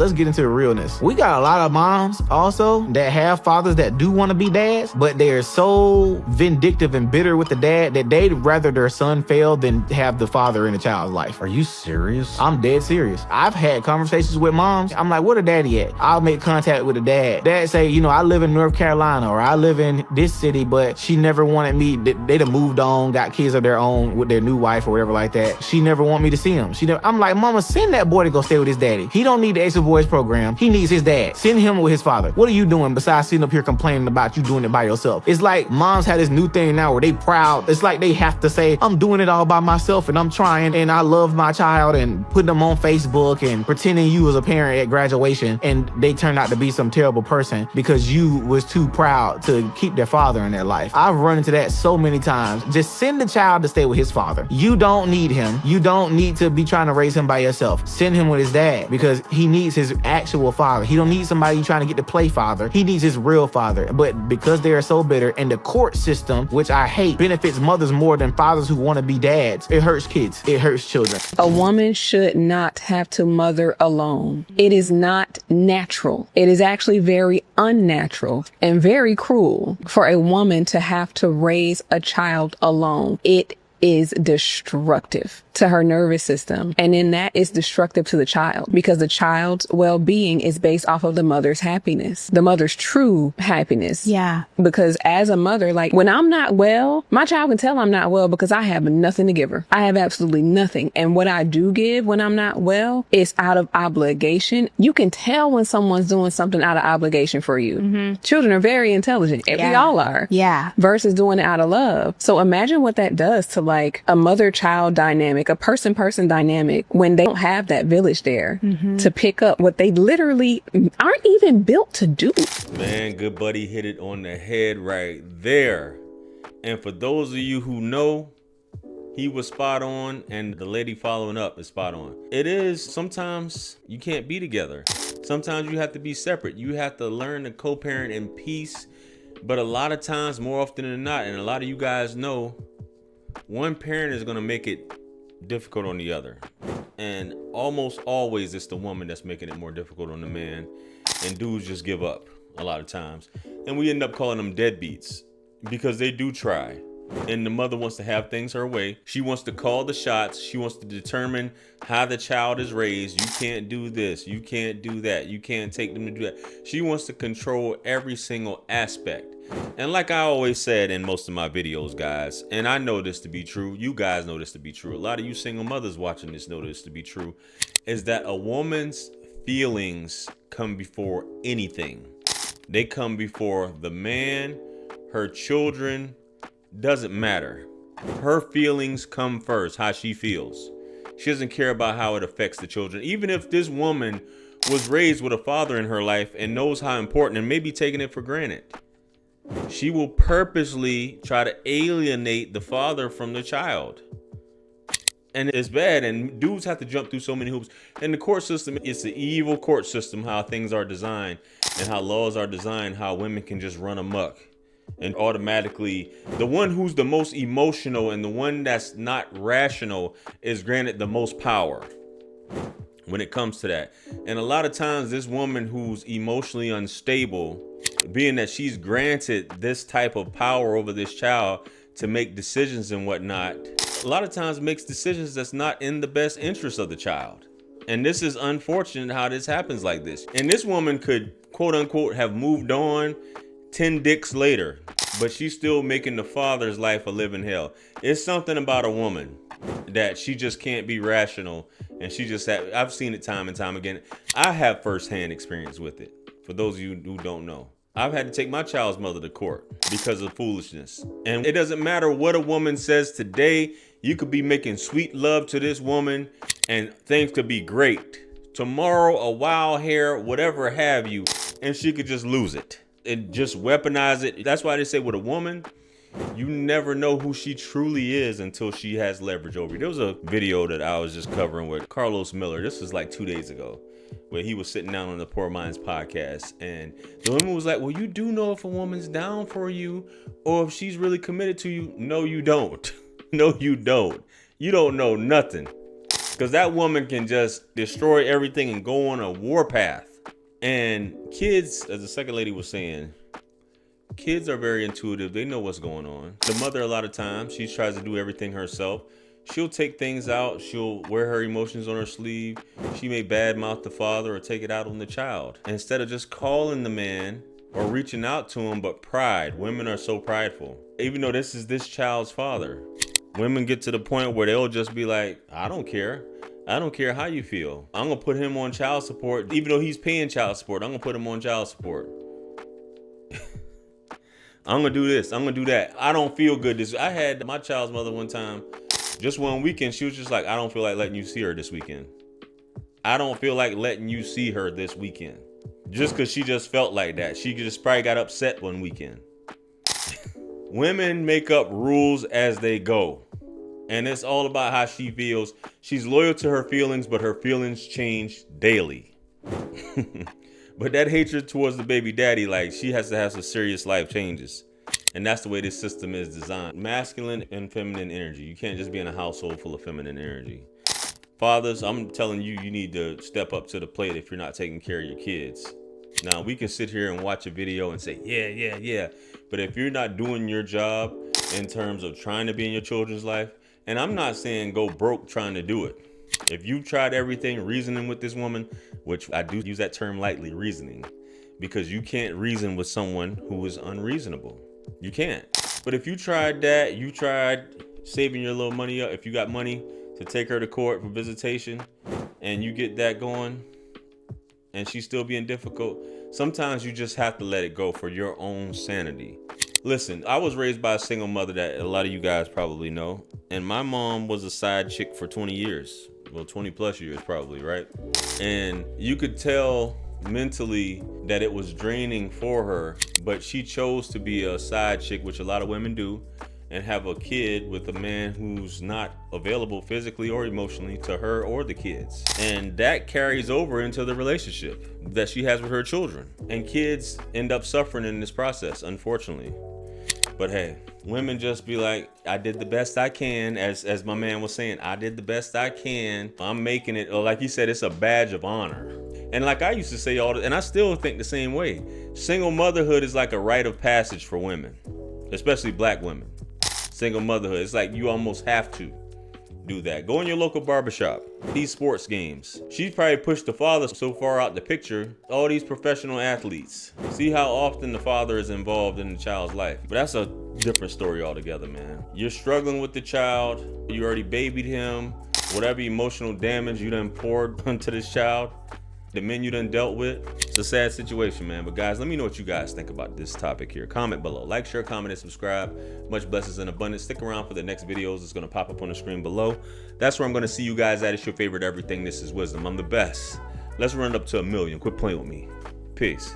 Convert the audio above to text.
let's get into the realness. We got a lot of moms also that have fathers that do want to be dads, but they're so vindictive and bitter with the dad that they'd rather their son fail than have the father in the child's life. Are you serious? I'm dead serious. I've had conversations with moms. I'm like, where the daddy at? I'll make contact with the dad. Dad say, you know, I live in North Carolina or I live in this city, but she never wanted me. They done moved on, got kids of their own with their new wife or whatever like that. She never want me to see him. I'm like, mama, send that boy to go stay with his daddy. He don't need the Ace of Boys program. He needs his dad. Send him with his father. What are you doing besides sitting up here complaining about you doing it by yourself? It's like moms have this new thing now where they proud. It's like they have to say, I'm doing it all by myself and I'm trying and I love my child, and putting them on Facebook and pretending you was a parent at graduation, and they turned out to be some terrible person because you was too proud to keep their father in their life. I've run into that so many times. Just send the child to stay with his father. You don't need him. You don't need to be trying to raise him by yourself. Send him with his dad because he needs his actual father. He don't need somebody trying to get to play father. He needs his real father. But because they are so bitter, and the court system, which I hate, benefits mothers more than fathers who want to be dads. It hurts kids. It hurts children. A woman should not have to mother alone. It is not natural. It is actually very unnatural and very cruel for a woman to have to raise a child alone. It is destructive to her nervous system. And in that, it's destructive to the child because the child's well-being is based off of the mother's happiness, the mother's true happiness. Yeah. Because as a mother, like when I'm not well, my child can tell I'm not well because I have nothing to give her. I have absolutely nothing. And what I do give when I'm not well is out of obligation. You can tell when someone's doing something out of obligation for you. Mm-hmm. Children are very intelligent. Yeah. We all are. Yeah. Versus doing it out of love. So imagine what that does to like a mother-child dynamic, a person-person dynamic, when they don't have that village there to pick up what they literally aren't even built to do. Man, good buddy hit it on the head right there. And for those of you who know, he was spot on, and the lady following up is spot on. It is, sometimes you can't be together. Sometimes you have to be separate. You have to learn to co-parent in peace. But a lot of times, more often than not, and a lot of you guys know, one parent is going to make it difficult on the other. And almost always it's the woman that's making it more difficult on the man. And dudes just give up a lot of times. And we end up calling them deadbeats because they do try. And the mother wants to have things her way. She wants to call the shots. She wants to determine how the child is raised. You can't do this. You can't do that. You can't take them to do that. She wants to control every single aspect. And like I always said in most of my videos, guys, and I know this to be true, you guys know this to be true, a lot of you single mothers watching this know this to be true, is that a woman's feelings come before anything. They come before the man, her children, doesn't matter. Her feelings come first, how she feels. She doesn't care about how it affects the children. Even if this woman was raised with a father in her life and knows how important and maybe taking it for granted, she will purposely try to alienate the father from the child. And it's bad, and dudes have to jump through so many hoops. And the court system, it's the evil court system, how things are designed and how laws are designed, how women can just run amok. And automatically, the one who's the most emotional and the one that's not rational is granted the most power when it comes to that. And a lot of times, this woman who's emotionally unstable, being that she's granted this type of power over this child to make decisions and whatnot, a lot of times makes decisions that's not in the best interest of the child. And this is unfortunate how this happens like this. And this woman could, quote unquote, have moved on 10 dicks later, but she's still making the father's life a living hell. It's something about a woman that she just can't be rational. And she just I've seen it time and time again. I have firsthand experience with it. For those of you who don't know, I've had to take my child's mother to court because of foolishness. And it doesn't matter what a woman says today. You could be making sweet love to this woman and things could be great. Tomorrow, a wild hair, whatever have you, and she could just lose it and just weaponize it. That's why they say with a woman, you never know who she truly is until she has leverage over you. There was a video that I was just covering with Carlos Miller. This was like 2 days ago, where he was sitting down on the Poor Minds podcast, and the woman was like, well, you do know if a woman's down for you or if she's really committed to you. No, you don't. No, you don't. You don't know nothing. Because that woman can just destroy everything and go on a warpath. And kids, as the second lady was saying, kids are very intuitive. They know what's going on. The mother, a lot of times, she tries to do everything herself. She'll take things out. She'll wear her emotions on her sleeve. She may badmouth the father or take it out on the child. Instead of just calling the man or reaching out to him, but pride. Women are so prideful. Even though this is this child's father, women get to the point where they'll just be like, I don't care. I don't care how you feel. I'm going to put him on child support. Even though he's paying child support, I'm going to put him on child support. I'm going to do this. I'm going to do that. I don't feel good. I had my child's mother one time, just one weekend, she was just like, I don't feel like letting you see her this weekend. I don't feel like letting you see her this weekend. Just because she just felt like that. She just probably got upset one weekend. Women make up rules as they go. And it's all about how she feels. She's loyal to her feelings, but her feelings change daily. But that hatred towards the baby daddy, like, she has to have some serious life changes. And that's the way this system is designed. Masculine and feminine energy. You can't just be in a household full of feminine energy. Fathers, I'm telling you, you need to step up to the plate if you're not taking care of your kids. Now, we can sit here and watch a video and say, yeah. But if you're not doing your job in terms of trying to be in your children's life, and I'm not saying go broke trying to do it. If you've tried everything, reasoning with this woman, which I do use that term lightly, reasoning, because you can't reason with someone who is unreasonable. You can't. But if you tried that, you tried saving your little money up, if you got money to take her to court for visitation and you get that going and she's still being difficult, sometimes you just have to let it go for your own sanity. Listen, I was raised by a single mother that a lot of you guys probably know. And my mom was a side chick for 20 years. Well, 20 plus years probably, right? And you could tell mentally that it was draining for her, but she chose to be a side chick, which a lot of women do, and have a kid with a man who's not available physically or emotionally to her or the kids. And that carries over into the relationship that she has with her children. And kids end up suffering in this process, unfortunately. But hey, women just be like, I did the best I can. As my man was saying, I did the best I can. I'm making it, or like he said, it's a badge of honor. And like I used to say and I still think the same way. Single motherhood is like a rite of passage for women, especially black women. Single motherhood, it's like you almost have to do that. Go in your local barbershop, these sports games. She's probably pushed the father so far out the picture. All these professional athletes. See how often the father is involved in the child's life. But that's a different story altogether, man. You're struggling with the child. You already babied him. Whatever emotional damage you done poured onto this child, the men you done dealt with. It's a sad situation, man. But guys, let me know what you guys think about this topic here. Comment below. Like, share, comment, and subscribe. Much blessings and abundance. Stick around for the next videos. It's going to pop up on the screen below. That's where I'm going to see you guys at. It's your favorite everything. This is Wisdom. I'm the best. Let's run it up to 1 million. Quit playing with me. Peace.